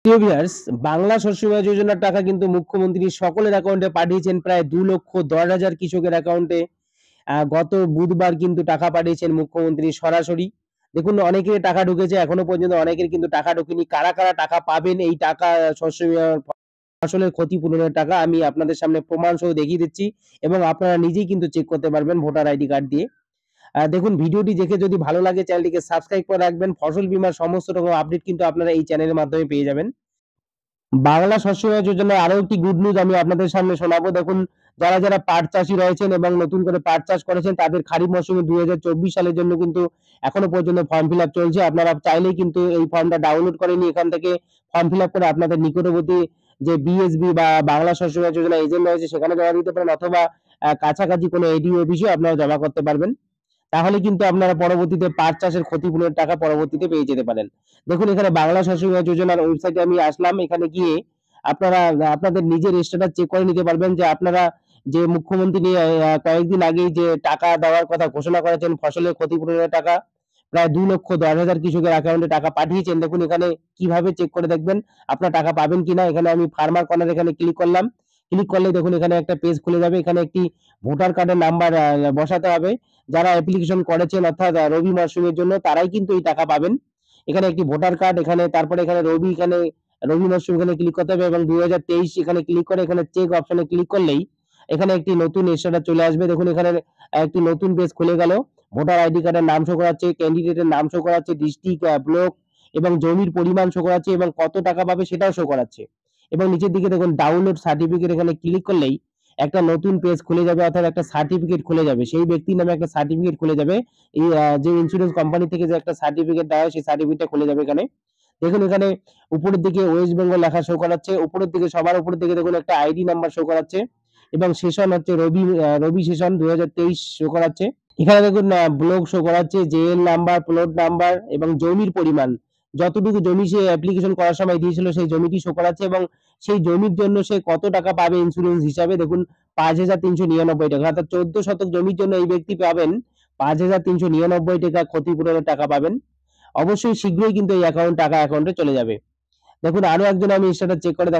প্রিয় ভিউয়ার্স, বাংলা শস্য বীমা যোজনার টাকা কিন্তু মুখ্যমন্ত্রী সকলের অ্যাকাউন্টে পাঠিয়েছেন প্রায় 2,10,000 কৃষকের অ্যাকাউন্টে। গত বুধবার কিন্তু টাকা পাঠিয়েছেন মুখ্যমন্ত্রী সরাসরি। দেখুন অনেকের টাকা ঢুকেছে, এখনো পর্যন্ত অনেকের কিন্তু টাকা ঢোকেনি। কারা, কারা টাকা পাবেন এই টাকা শস্য বীমা ফসলের ক্ষতিপূরণের টাকা আমি আপনাদের সামনে প্রমাণ সহ দেখিয়ে দিচ্ছি এবং আপনারা নিজেই কিন্তু চেক করতে পারবেন ভোটার আইডি কার্ড দিয়ে। দেখুন ভিডিওটি দেখে যদি ভালো লাগে চ্যানেলটিকে সাবস্ক্রাইব করে রাখবেন। ফসল বীমার সমস্ত রকম আপডেট কিন্তু আপনারা এই চ্যানেলের মাধ্যমে পেয়ে যাবেন। বাংলা শস্য বীমা যোজনার আরো একটি গুড নিউজ আমি আপনাদের সামনে শোনাবো। দেখুন যারা পাট চাষী রয়েছেন এবং নতুন করে পাট চাষ করেছেন তাদের খারিফ মৌসুমে ২০২৪ সালের জন্য কিন্তু এখনো পর্যন্ত ফর্ম ফিল আপ চলছে। আপনারা চাইলেই কিন্তু এই ফর্মটা ডাউনলোড করে নিয়ে এখান থেকে ফর্ম ফিল আপ করে আপনাদের নিকটবর্তী যে বিএসবি বা বাংলা শস্য বীমা যোজনা এজেন্ট রয়েছে সেখানে জমা দিতে পারেন, অথবা কাছাকাছি কোনো এডিও অফিসেও আপনারা জমা করতে পারবেন। তাহলে কিন্তু আপনারা পরবর্তীতে পাট চাষের ক্ষতিপূরণের টাকা পরবর্তীতে পেয়ে যেতে পারেন। দেখুন এখানে বাংলা শস্য বীমা যোজনার ওয়েবসাইটে আমি আসলাম। এখানে গিয়ে আপনারা আপনাদের নিজের স্ট্যাটাস চেক করে নিতে পারবেন যে আপনারা যে মুখ্যমন্ত্রী কয়েকদিন আগেই যে টাকা দেওয়ার কথা ঘোষণা করেছেন ফসলের ক্ষতিপূরণের টাকা প্রায় 2,10,000 কৃষকের অ্যাকাউন্টে টাকা পাঠিয়েছেন। দেখুন এখানে কিভাবে চেক করে দেখবেন আপনার টাকা পাবেন কিনা। এখানে আমি ফার্মার কর্নার এখানে ক্লিক করলাম। ক্লিক করলে দেখুন এখানে একটা পেজ খুলে যাবে। এখানে একটি ভোটার কার্ডের নাম্বার বসাতে হবে। যারা অ্যাপ্লিকেশন করেছেন অর্থাৎ রবি মরশুমের জন্য তারাই কিন্তু এই টাকা পাবেন। এখানে একটি ভোটার কার্ড, এখানে তারপরে এখানে রবি মরশুম এখানে ক্লিক করতে হবে এবং ২০২৩ এখানে ক্লিক করে এখানে চেক অপশনে ক্লিক করলেই এখানে একটি নতুন স্ট্যাটাস চলে আসবে। দেখুন এখানে একটি নতুন পেজ খুলে গেল। ভোটার আইডি কার্ডের নাম শো করাচ্ছে, ক্যান্ডিডেটের নাম শো করাচ্ছে, ডিস্ট্রিক্ট, ব্লক এবং জমির পরিমাণ শো করাচ্ছে এবং কত টাকা পাবে সেটাও শো করাচ্ছে। এবং নিচের দিকে দেখুন ডাউনলোড সার্টিফিকেট এখানে ক্লিক করলেই একটা নতুন পেজ খুলে যাবে অর্থাৎ একটা সার্টিফিকেট খুলে যাবে। সেই ব্যক্তির নামে একটা সার্টিফিকেট খুলে যাবে। এই যে ইন্স্যুরেন্স কোম্পানি থেকে যে একটা সার্টিফিকেট দেওয়া হয় সেই সার্টিফিকেটটা খুলে যাবে এখানে। দেখুন এখানে উপরের দিকে ওয়েস্ট বেঙ্গল লেখা শো করাচ্ছে। উপরের দিকে সবার উপরের দিকে দেখুন একটা আইডি নাম্বার শো করাচ্ছে এবং সেশন হচ্ছে রবি সেশন ২০২৩ শো করাচ্ছে। এখানে দেখুন ব্লক শো করাচ্ছে, জেএল নাম্বার, প্লট নাম্বার এবং জমির পরিমাণ। যতটুকু জমি সে অ্যাপ্লিকেশন করার সময় দিয়েছিল সেই জমিটি শো করাচ্ছে এবং সেই জমির জন্য সে কত টাকা পাবে ইন্স্যুরেন্স হিসাবে দেখুন ৫,৩৯৯ টাকা। অর্থাৎ ১৪ শতক জমির জন্য এই ব্যক্তি পাবেন ৫,৩৯৯ টাকা ক্ষতিপূরণের টাকা পাবেন। অবশ্যই শীঘ্রই কিন্তু এই টাকা অ্যাকাউন্টে চলে যাবে। দেখুন আমি স্ট্যাটাস চেক করে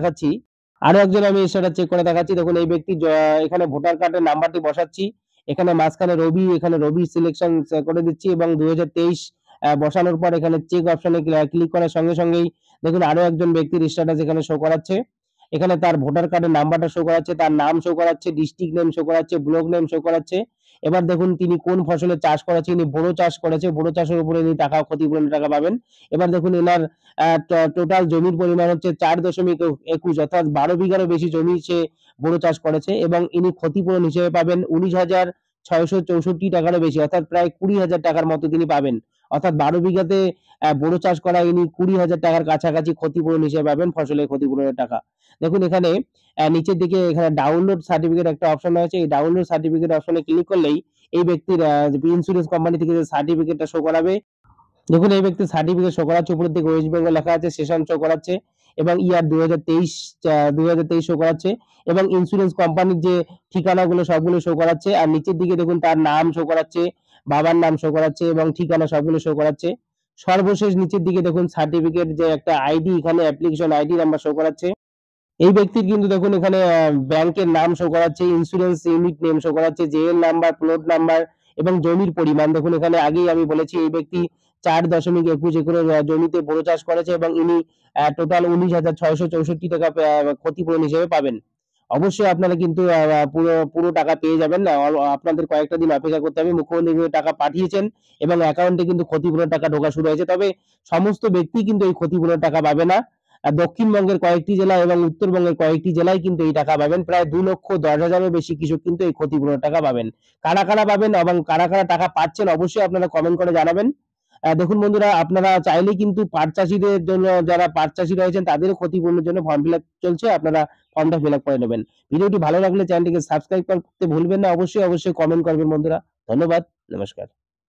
দেখাচ্ছি। দেখুন এই ব্যক্তি এখানে ভোটার কার্ডের নাম্বারটি বসাচ্ছি। এখানে মাঝখানে এখানে রবি সিলেকশন করে দিচ্ছি এবং ২০২৩ বসানোর পর এখানে চেক অপশনে ক্লিক করার সঙ্গে সঙ্গেই দেখুন আরো একজন ব্যক্তির স্ট্যাটাস এখানে শো করাচ্ছে। এখানে তার ভোটার কার্ডের নাম্বারটা শো করাচ্ছে, তার নাম শো করাচ্ছে, ডিস্ট্রিক্ট নেম শো করাচ্ছে, ব্লক নেম শো করাচ্ছে। এবার দেখুন তিনি কোন ফসলের চাষ করেছে, ইনি বোরো চাষ করেছে। বোরো চাষের উপরে ইনি ক্ষতিপূরণের টাকা পাবেন। এবার দেখুন এনার টোটাল জমির পরিমাণ হচ্ছে ৪.২১ অর্থাৎ ১২ বিঘারও বেশি জমি সে বোরো চাষ করেছে এবং ইনি ক্ষতিপূরণ হিসেবে পাবেন ১৯,৬৬৪ টাকারও বেশি অর্থাৎ প্রায় ২০,০০০ টাকার মতো তিনি পাবেন। অর্থাৎ ১২ বিঘাতে বোরো চাষ করা ইনি ২০,০০০ টাকার কাছাকাছি ক্ষতিপূরণ হিসেবে পাবেন ফসলের ক্ষতিপূরণের টাকা। দেখুন এখানে নিচের দিকে এখানে ডাউনলোড সার্টিফিকেট একটা অপশন রয়েছে। এই ডাউনলোড সার্টিফিকেট অপশনে ক্লিক করলেই এই ব্যক্তির ইন্স্যুরেন্স কোম্পানি থেকে যে সার্টিফিকেটটা শো করাবে। দেখুন এই ব্যক্তির সার্টিফিকেট শো করাচ্ছে, উপরের দিকে ওয়েস্ট বেঙ্গল লেখা আছে, সেশন শো করাচ্ছে এবং ইয়ার ২০২৩ শো করাচ্ছে এবং ইন্স্যুরেন্স কোম্পানির যে ঠিকানাগুলো সবগুলো শো করাচ্ছে। আর নিচের দিকে দেখুন তার নাম শো করাচ্ছে, বাবার নাম শো করাচ্ছে এবং ঠিকানা সবগুলো শো করাচ্ছে। সর্বশেষ নিচের দিকে দেখুন সার্টিফিকেট যে একটা আইডি এখানে অ্যাপ্লিকেশন আইডি নাম্বার শো করাচ্ছে। এই ব্যক্তির কিন্তু দেখুন এখানে ব্যাংকের নাম শো করাচ্ছে, ইন্স্যুরেন্স ইউনিট নেম শো করাচ্ছে, জেএল নাম্বার, প্লট নাম্বার এবং জমির পরিমাণ। দেখুন এখানে আগেই আমি বলেছি এই ব্যক্তি ৪.২১ একরের জমিতে বোরো চাষ করেছে এবং ইনি টোটাল ১৯,৬৬৪ টাকা ক্ষতিপূরণ হিসেবে পাবেন। অবশ্যই আপনারা কিন্তু পুরো টাকা পেয়ে যাবেন। আপনাদের কয়েকটা দিন অপেক্ষা করতে হবে। মুখ্যমন্ত্রী কিন্তু টাকা পাঠিয়েছেন এবং অ্যাকাউন্টে কিন্তু ক্ষতিপূরণের টাকা ঢোকা শুরু হয়েছে। তবে সমস্ত ব্যক্তি কিন্তু এই ক্ষতিপূরণের টাকা পাবে না। দক্ষিণবঙ্গের কয়েকটি জেলা এবং উত্তরবঙ্গের কয়েকটি জেলায় কিন্তু এই টাকা পাবেন। প্রায় ২,১০,০০০ বেশি কৃষক কিন্তু এই ক্ষতিপূরণের টাকা পাবেন। কারা, কারা পাবেন এবং কারা, কারা টাকা পাচ্ছেন অবশ্যই আপনারা কমেন্ট করে জানাবেন। দেখুন বন্ধুরা আপনারা চাইলেই কিন্তু পাট চাষীদের জন্য যারা পাট চাষী রয়েছেন তাদেরও ক্ষতিপূরণের জন্য ফর্ম ফিল আপ চলছে। আপনারা ফর্মটা ফিল আপ করে নেবেন। ভিডিওটি ভালো লাগলে চ্যানেলটিকে সাবস্ক্রাইব করতে ভুলবেন না। অবশ্যই কমেন্ট করবেন বন্ধুরা। ধন্যবাদ। নমস্কার।